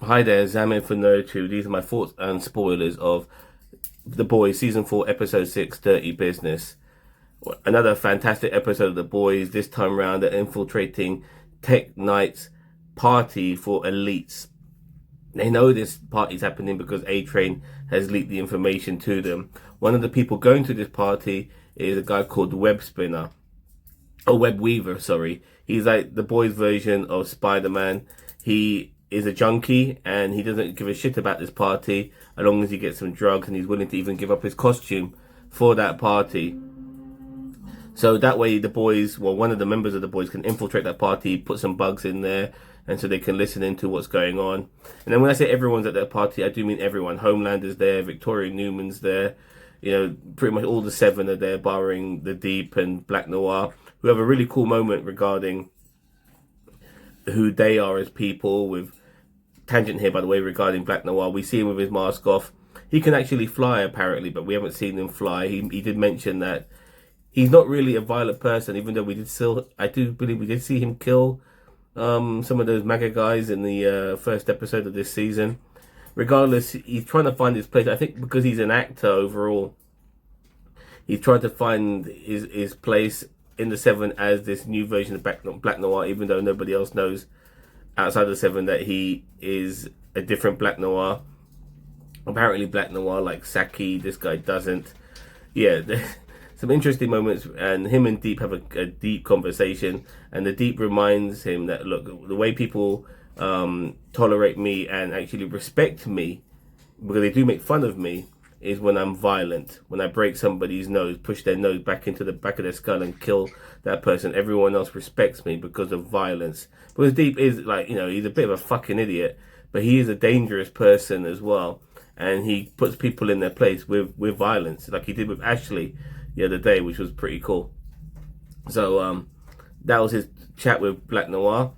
Hi there, Zamin for No2. These are my thoughts and spoilers of The Boys Season 4, Episode 6, Dirty Business. Another fantastic episode of The Boys. This time round, they're infiltrating Tech Knight's party for elites. They know this party's happening because A-Train has leaked the information to them. One of the people going to this party is a guy called Web Spinner. Oh, Web Weaver, sorry. He's like the Boys version of Spider-Man. He is a junkie and he doesn't give a shit about this party as long as he gets some drugs, and he's willing to even give up his costume for that party. So that way the boys, well, one of the members of the boys can infiltrate that party, put some bugs in there, and so they can listen into what's going on. And then when I say everyone's at that party, I do mean everyone. Homelander's there, Victoria Newman's there, you know, pretty much all the seven are there, barring the Deep and Black Noir, who have a really cool moment regarding who they are as people. With tangent here, by the way, regarding Black Noir, we see him with his mask off. He can actually fly apparently, but we haven't seen him fly. He did mention that he's not really a violent person, even though I do believe we did see him kill some of those MAGA guys in the first episode of this season. Regardless, he's trying to find his place. I think because he's an actor overall, he's trying to find his place in the Seven as this new version of Black Noir, even though nobody else knows outside the Seven that he is a different Black Noir. Apparently Black Noir like Saki, this guy doesn't. Yeah, some interesting moments, and him and Deep have a deep conversation, and the Deep reminds him that, look, the way people tolerate me and actually respect me, because they do make fun of me, is when I'm violent, when I break somebody's nose, push their nose back into the back of their skull and kill that person. Everyone else respects me because of violence. Because Deep is like, you know, he's a bit of a fucking idiot, but he is a dangerous person as well, and he puts people in their place with violence, like he did with Ashley the other day, which was pretty cool. So that was his chat with Black Noir.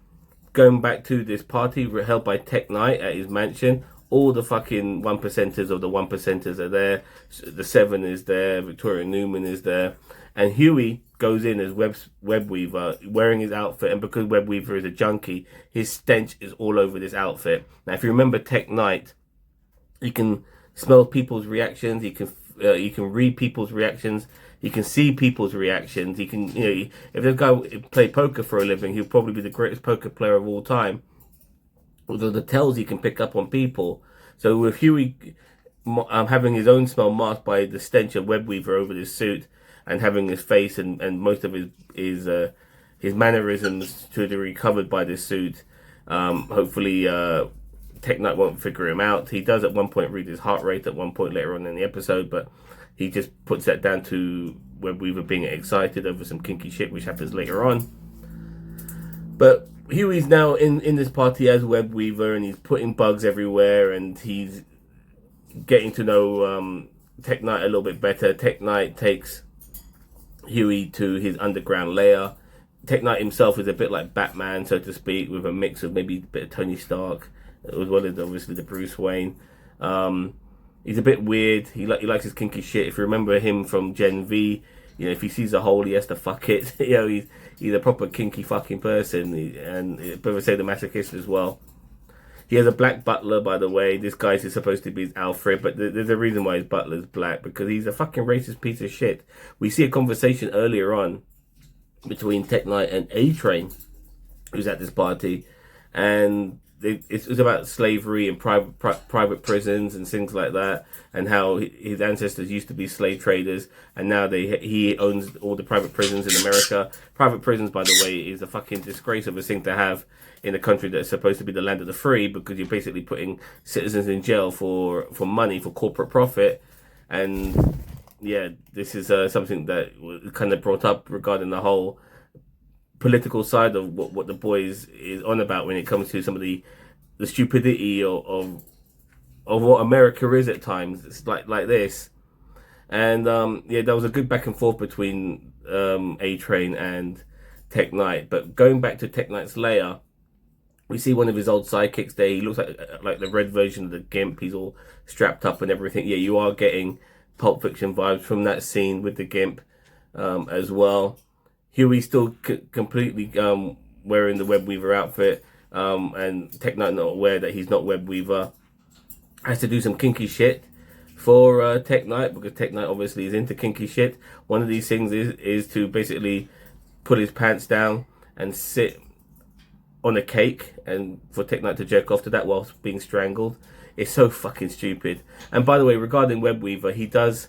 Going back to this party held by Tech Knight at his mansion, all the fucking 1%ers of the 1%ers are there. The Seven is there. Victoria Newman is there. And Huey goes in as Web Weaver, wearing his outfit. And because Web Weaver is a junkie, his stench is all over this outfit. Now, if you remember Tech Knight, he can smell people's reactions. He can read people's reactions. He can see people's reactions. He can, you know, if this guy played poker for a living, he'll probably be the greatest poker player of all time. Although the tells he can pick up on people. So with Huey having his own smell masked by the stench of Web Weaver over his suit, and having his face and most of his mannerisms to a degree covered by this suit, hopefully Tech Knight won't figure him out. He does at one point read his heart rate at one point later on in the episode, but he just puts that down to Web Weaver being excited over some kinky shit, which happens later on. But Huey's now in this party as Web Weaver, and he's putting bugs everywhere, and he's getting to know Tech Knight a little bit better. Tech Knight takes Huey to his underground lair. Tech Knight himself is a bit like Batman, so to speak, with a mix of maybe a bit of Tony Stark, as well as obviously the Bruce Wayne. He's a bit weird. He likes his kinky shit. If you remember him from Gen V, you know, if he sees a hole, he has to fuck it. You know, he's a proper kinky fucking person, and people say the masochist as well. He has a black butler, by the way. This guy is supposed to be his Alfred, but there's a reason why his butler's black, because he's a fucking racist piece of shit. We see a conversation earlier on between Tech Knight and A-Train, who's at this party, and it's about slavery and private prisons and things like that, and how his ancestors used to be slave traders, and now he owns all the private prisons in America. Private prisons, by the way, is a fucking disgrace of a thing to have in a country that's supposed to be the land of the free, because you're basically putting citizens in jail for money, for corporate profit. And yeah, this is something that was kind of brought up regarding the whole political side of what the boys is on about when it comes to some of the stupidity of what America is at times. It's like this. And yeah, there was a good back and forth between A-Train and Tech Knight. But going back to Tech Knight's lair, we see one of his old sidekicks there. He looks like the red version of the Gimp. He's all strapped up and everything. Yeah, you are getting Pulp Fiction vibes from that scene with the Gimp as well. Huey's still completely wearing the Web Weaver outfit. and Tech Knight not aware that he's not Web Weaver, has to do some kinky shit for Tech Knight, because Tech Knight obviously is into kinky shit. One of these things is to basically put his pants down and sit on a cake, and for Tech Knight to jerk off to that whilst being strangled. It's so fucking stupid. And by the way, regarding Web Weaver, he does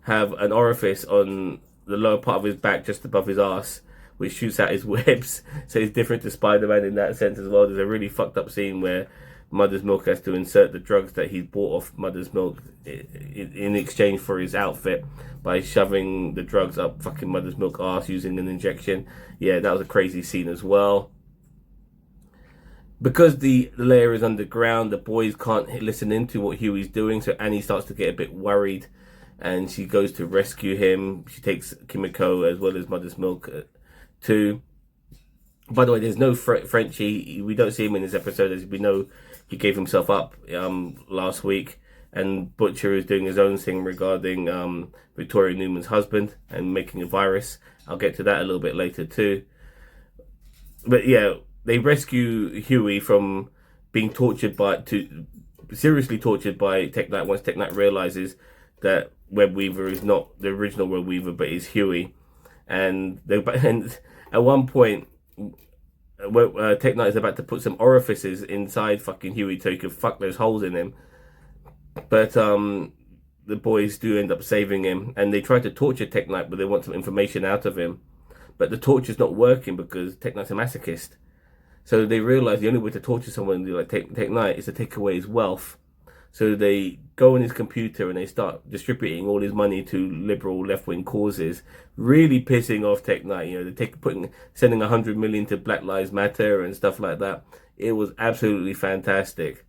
have an orifice on the lower part of his back, just above his ass, which shoots out his webs. So he's different to Spider-Man in that sense as well. There's a really fucked up scene where Mother's Milk has to insert the drugs that he's bought off Mother's Milk in exchange for his outfit by shoving the drugs up fucking Mother's Milk ass using an injection. Yeah, that was a crazy scene as well. Because the lair is underground, the boys can't listen into what Huey's doing, so Annie starts to get a bit worried, and she goes to rescue him. She takes Kimiko as well as Mother's Milk too. By the way, there's no Frenchie. We don't see him in this episode, as we know he gave himself up last week, and Butcher is doing his own thing regarding Victoria Newman's husband and making a virus. I'll get to that a little bit later too. But yeah, they rescue Huey from being seriously tortured by Tech Knight once Tech Knight realizes that Web Weaver is not the original Web Weaver, but is Huey. And at one point, Tech Knight is about to put some orifices inside fucking Huey so he can fuck those holes in him. But the boys do end up saving him, and they try to torture Tech Knight, but they want some information out of him. But the torture's not working because Tech Knight's a masochist. So they realize the only way to torture someone like Tech Knight is to take away his wealth. So they go on his computer and they start distributing all his money to liberal left-wing causes, really pissing off Tech Knight. You know, sending 100 million to Black Lives Matter and stuff like that. It was absolutely fantastic.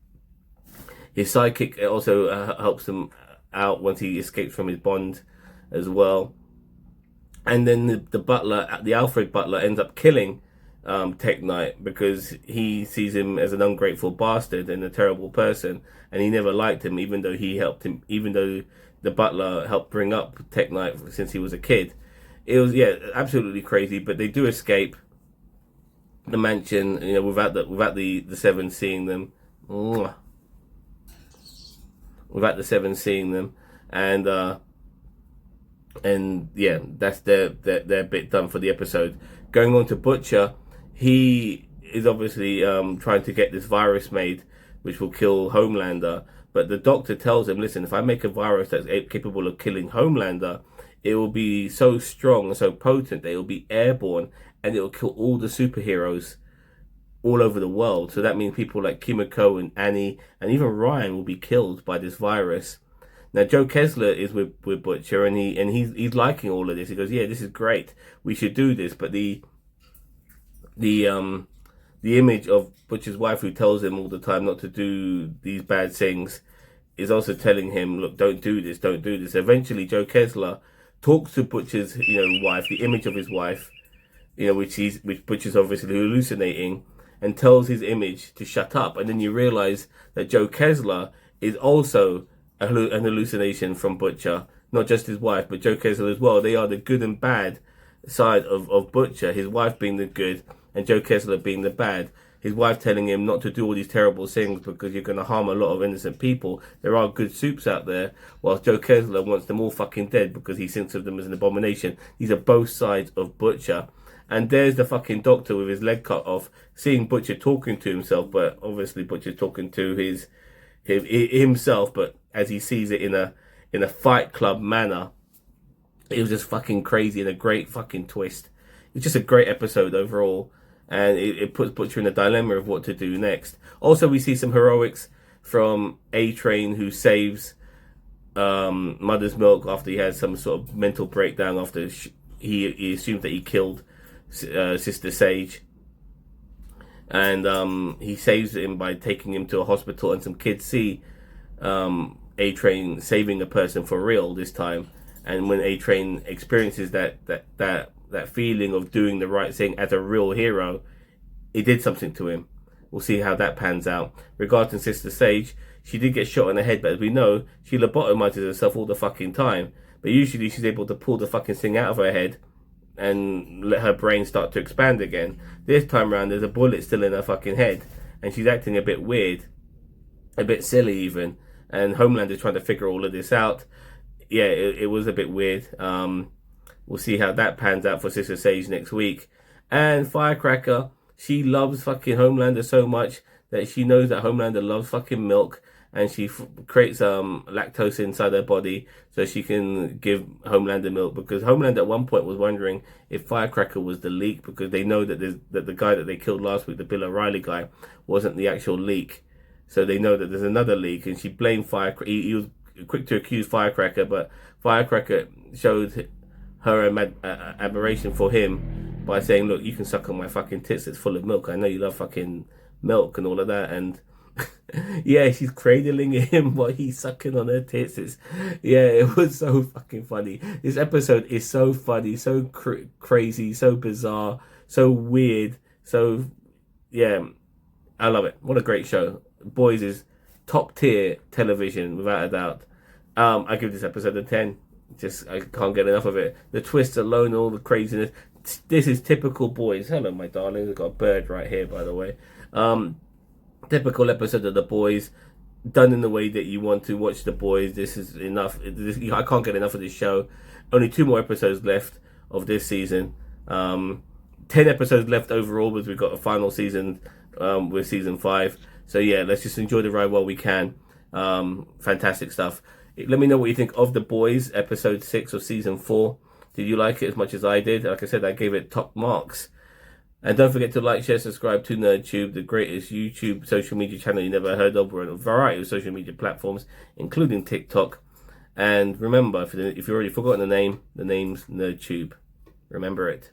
His sidekick also helps him out once he escapes from his bond as well. And then the butler, the Alfred butler, ends up killing Tech Knight because he sees him as an ungrateful bastard and a terrible person, and he never liked him, even though the butler helped bring up Tech Knight since he was a kid. It was, yeah, absolutely crazy. But they do escape the mansion, you know, without the Seven seeing them. Without the Seven seeing them, and yeah, that's their bit done for the episode. Going on to Butcher, he is obviously trying to get this virus made, which will kill Homelander. But the doctor tells him, listen, if I make a virus that's capable of killing Homelander, it will be so strong and so potent that it will be airborne, and it will kill all the superheroes all over the world. So that means people like Kimiko and Annie and even Ryan will be killed by this virus. Now Joe Kessler is with Butcher, and he's liking all of this. He goes, yeah, this is great. We should do this. But the image of Butcher's wife, who tells him all the time not to do these bad things, is also telling him, look, don't do this, don't do this. Eventually Joe Kessler talks to Butcher's, wife, the image of his wife, which Butcher's obviously hallucinating, and tells his image to shut up. And then you realize that Joe Kessler is also an hallucination from Butcher, not just his wife, but Joe Kessler as well. They are the good and bad side of Butcher, his wife being the good and Joe Kessler being the bad. His wife telling him not to do all these terrible things because you're going to harm a lot of innocent people. There are good soups out there, whilst Joe Kessler wants them all fucking dead because he thinks of them as an abomination. These are both sides of Butcher. And there's the fucking doctor with his leg cut off, seeing Butcher talking to himself, but obviously Butcher's talking to himself, but as he sees it in a Fight Club manner. It was just fucking crazy and a great fucking twist. It's just a great episode overall, and it puts Butcher in a dilemma of what to do next. Also, we see some heroics from A-Train, who saves Mother's Milk after he has some sort of mental breakdown after he assumes that he killed Sister Sage, and he saves him by taking him to a hospital, and some kids see A-Train saving a person for real this time. And when A-Train experiences that feeling of doing the right thing as a real hero, it did something to him. We'll see how that pans out. Regarding Sister Sage, she did get shot in the head, but as we know, she lobotomizes herself all the fucking time. But usually she's able to pull the fucking thing out of her head and let her brain start to expand again. This time around, there's a bullet still in her fucking head, and she's acting a bit weird, a bit silly even. And Homelander's trying to figure all of this out. Yeah, it was a bit weird. We'll see how that pans out for Sister Sage next week. And Firecracker, she loves fucking Homelander so much that she knows that Homelander loves fucking milk, and she creates lactose inside her body so she can give Homelander milk, because Homelander at one point was wondering if Firecracker was the leak, because they know that that the guy that they killed last week, the Bill O'Reilly guy, wasn't the actual leak. So they know that there's another leak, and she blamed Firecracker. He was quick to accuse Firecracker, but Firecracker showed her admiration for him by saying, look, you can suck on my fucking tits, it's full of milk. I know you love fucking milk and all of that. And yeah, she's cradling him while he's sucking on her tits. It was so fucking funny. This episode is so funny, so crazy, so bizarre, so weird. So yeah, I love it. What a great show. Boys is top tier television without a doubt. I give this episode a 10. I can't get enough of it. The twists alone, all the craziness. This is typical Boys. Hello, my darlings. I've got a bird right here, by the way. Typical episode of The Boys, done in the way that you want to watch The Boys. This is enough. I can't get enough of this show. Only 2 more episodes left of this season. 10 episodes left overall, because we've got a final season with season 5. So yeah, let's just enjoy the ride while we can. Fantastic stuff. Let me know what you think of The Boys, episode 6 of season 4. Did you like it as much as I did? Like I said, I gave it top marks. And don't forget to like, share, subscribe to NerdTube, the greatest YouTube social media channel you never heard of. We're on a variety of social media platforms, including TikTok. And remember, if you've already forgotten the name's NerdTube. Remember it.